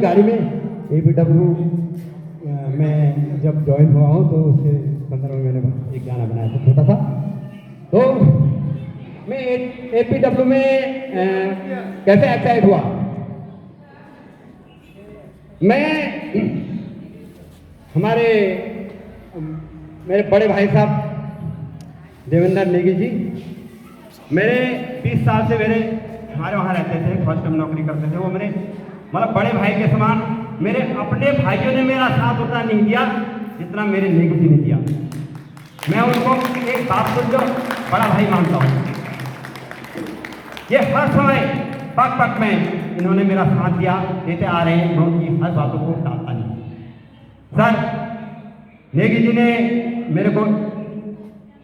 गाड़ी में APW में जब ज्वाइन हुआ हूँ तो उसके संदर्भ में मैंने एक गाना बनाया था छोटा सा। तो मैं APW में कैसे एक्साइट हुआ, मैं हमारे मेरे बड़े भाई साहब देवेंद्र नेगी जी मेरे 20 साल से मेरे हमारे वहाँ रहते थे, फर्स्ट टाइम नौकरी करते थे। वो मेरे मतलब बड़े भाई के समान, मेरे अपने भाइयों ने मेरा साथ उतना नहीं दिया जितना मेरे नेगी जी ने दिया। मैं उनको एक बात को जो बड़ा भाई मानता हूँ। ये हर समय पक पक में इन्होंने मेरा साथ दिया, देते आ रहे हैं, मैं उनकी हर बातों को टालता नहीं। सर नेगी जी ने मेरे को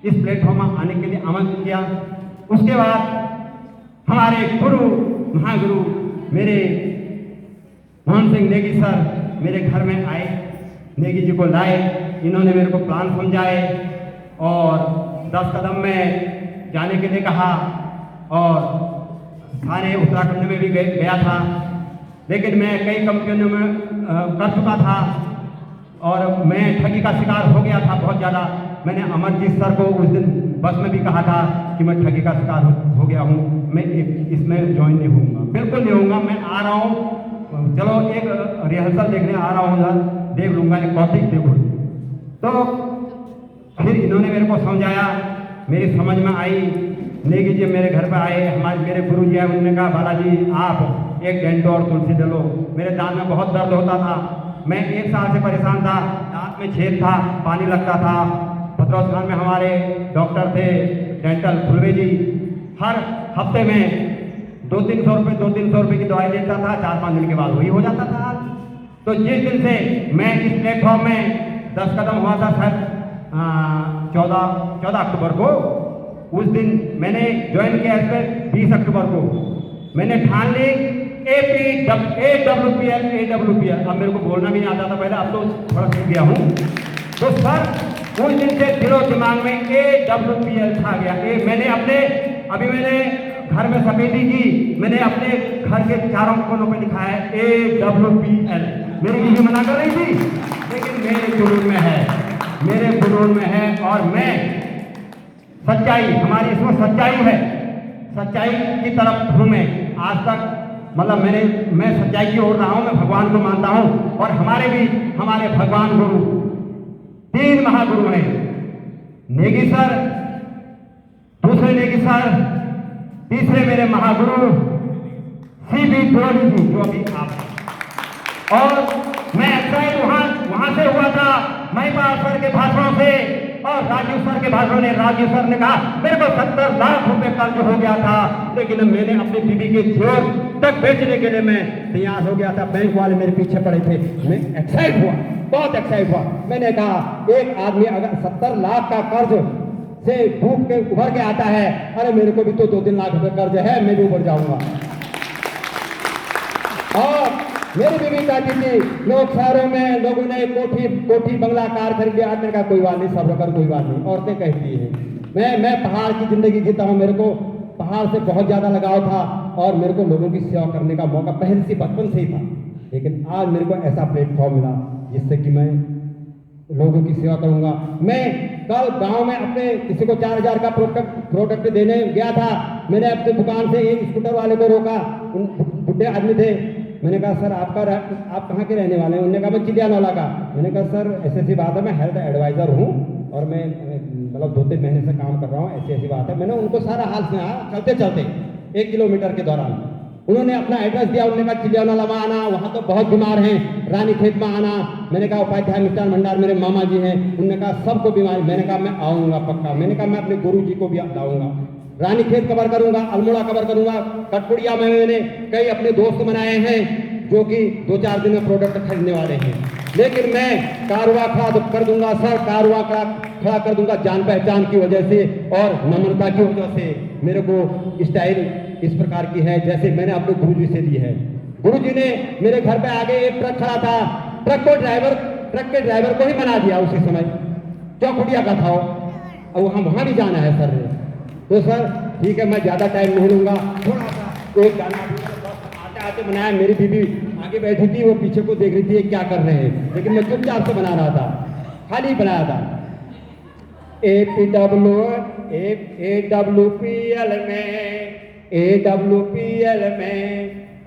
इस प्लेटफॉर्म में आने के लिए आमंत्रित किया। उसके बाद हमारे गुरु महागुरु मेरे मोहन सिंह नेगी सर मेरे घर में आए, नेगी जी को लाए, इन्होंने मेरे को प्लान समझाए और 10 कदम में जाने के लिए कहा। और थाने उत्तराखंड में भी गया था, लेकिन मैं कई कंपनियों में कर चुका था और मैं ठगी का शिकार हो गया था बहुत ज़्यादा। मैंने अमरजीत सर को उस दिन बस में भी कहा था कि मैं ठगी का शिकार हो गया हूँ, मैं इसमें ज्वाइन नहीं होऊंगा, बिल्कुल नहीं होऊंगा, मैं आ रहा हूँ, चलो एक रिहर्सल देखने आ रहा हूँ, देख लूँगा, एक टॉपिक देखो। तो फिर इन्होंने मेरे को समझाया, मेरी समझ में आई। नेगी जी मेरे घर पर आए, मेरे गुरु जी हैं, उन्होंने कहा बालाजी आप एक डेंटो और तुलसी दे लो। मेरे दांत में बहुत दर्द होता था, मैं 1 साल से परेशान था, दांत में छेद था, पानी लगता था। भद्रौस खान में हमारे डॉक्टर थे डेंटल फुलवे जी, हर हफ्ते में 200-300 रुपये की दवाई देता था, 4-5 दिन के बाद वही हो जाता था। तो जिस दिन से मैं इस प्लेटफॉर्म में 10 कदम हुआ था सर 14 अक्टूबर को, उस दिन मैंने ज्वाइन किया। इस पर 20 अक्टूबर को मैंने ठान ली AWPL। अब मेरे को बोलना भी नहीं आता था पहले, अब तो थोड़ा सीख गया हूँ। तो सर उस दिन से दिलो दिमाग में AWPL छा गया। मैंने घर में सफेदी की, मैंने अपने घर के चारों कोनों पे लिखा है AWPL। मेरी बीवी मना कर रही थी, लेकिन मेरे जुनून में है, मेरे जुनून में है। और मैं सच्चाई, हमारी इसमें सच्चाई है, सच्चाई की तरफ हूँ मैं आज तक। मतलब मैं सच्चाई की ओर रहा हूँ, मैं भगवान को मानता हूँ। और हमारे भगवान गुरु 3 महागुरु हैं, नेगी सर, दूसरे नेगी सर, तीसरे मेरे महागुरु CB द्रोणी जी जो अभी आप। और मैं एक्साइट वहां से हुआ था महिपाल सर के भाषणों से और राजीव सर के भाषणों ने। राजीव सर ने कहा मेरे को 70 लाख रुपए कर्ज हो गया था, लेकिन मैंने अपनी बीवी के जोर तक बेचने के लिए मैं तैयार हो गया था। बैंक वाले मेरे पीछे पड़े थे, मैं एक्साइट हुआ, बहुत एक्साइट हुआ। मैंने कहा एक आदमी अगर 70 लाख का कर्ज से भूख के उभर के आता है, अरे मेरे को भी तो 2-3 लाख रुपए कर्ज है, मैं भी उभर जाऊंगा। और मेरी बीवी कहती थी लोग शहरों में लोगों ने कोठी बंगला कार खरीद लिया, मैंने कहा कोई बात नहीं, सब्र कर, कोई बात नहीं। औरतें कहती हैं मैं पहाड़ की जिंदगी जीता हूँ, मेरे को पहाड़ से बहुत ज्यादा लगाव था और मेरे को लोगों की सेवा करने का मौका पहले से बचपन से ही था। लेकिन आज मेरे को ऐसा प्लेटफॉर्म मिला जिससे कि मैं लोगों की सेवा करूंगा। मैं कल गांव में अपने किसी को 4000 का प्रोडक्ट देने गया था। मैंने अपनी दुकान से एक स्कूटर वाले को रोका, बुढ़े आदमी थे। मैंने कहा सर आप कहाँ के रहने वाले हैं? उन्होंने कहा मैं चिड़ियानौला का। मैंने कहा सर ऐसी बात है, मैं हेल्थ एडवाइजर हूँ और मैं मतलब 2-3 महीने से काम कर रहा हूँ, ऐसी बात है। मैंने उनको सारा हाल सुना चलते चलते 1 किलोमीटर के दौरान। उन्होंने अपना एड्रेस दिया, उन्होंने कहा चिड़ियानौला में आना, वहाँ तो बहुत बीमार हैं, रानीखेत में आना। मैंने कहा उपाध्याय मिष्ठान भंडार मेरे मामा जी हैं, उन्होंने कहा सबको बीमारी। मैंने कहा मैं आऊँगा पक्का। मैंने कहा मैं अपने गुरु जी को भी लाऊंगा, रानीखेत कवर करूंगा, अल्मोड़ा कवर करूंगा, कटपुड़िया में मैंने कई अपने दोस्त बनाए हैं जो कि 2-4 दिन में प्रोडक्ट खरीदने वाले हैं। लेकिन मैं कारवा खड़ा कर दूंगा सर, कारवा खड़ा कर दूंगा जान पहचान की वजह से और नम्रता की वजह से। मेरे को स्टाइल इस प्रकार की है जैसे मैंने अपने गुरु जी से ली है। गुरु जी ने मेरे घर पे आगे एक ट्रक खड़ा था, ट्रक के ड्राइवर को ही बना दिया उसी समय, चौखुटिया का था और हम वहां भी जाना है सर ने। तो सर ठीक है, मैं ज्यादा टाइम नहीं लूंगा, थोड़ा सा एक गाना आते आते बनाया। मेरी बीबी आगे बैठी थी, वो पीछे को देख रही थी ये क्या कर रहे हैं, लेकिन मैं चुपचाप से बना रहा था, खाली बनाया था। AWPL में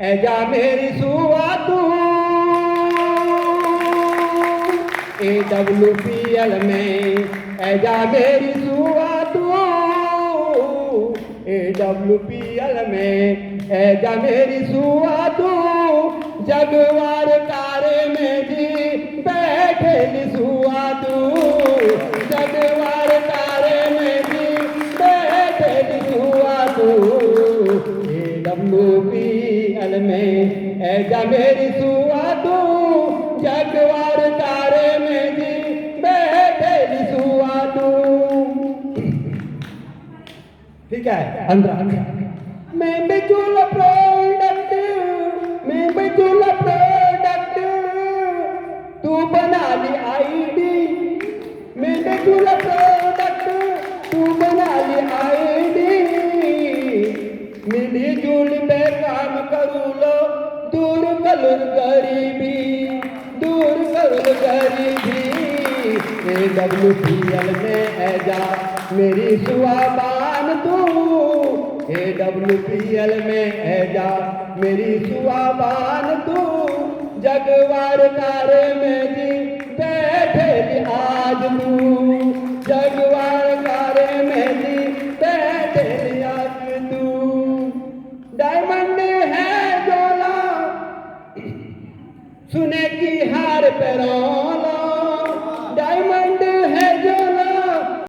ऐजा मेरी सुआ तू, AWPL में ऐजा मेरी सुआ तू, AWPL में ऐजा मेरी सुआ तू, जगवार तारे में जी बैठे सुआ तू, जगवार तारे में जी बैठे सुआ तू, AWPL में ऐजा मेरी सुआ तू, जगवार तारे में जी बैठे सुआ तू। ठीक है, अंदर मैं बेचूला प्रोडक्ट, मैं बेचूला प्रोडक्ट, तू बना ली आईडी, मैं बेचूला प्रोडक्ट, तू बना ली आईडी, मिली जुली पे काम करू लो, दूर कलर गरीबी, दूर कलर गरीबी, AWPL में ऐजा मेरी सुआबान तू, AWPL में ऐजा मेरी सुआबान तू, जगवार तारे में जी बैठे आज तू, जग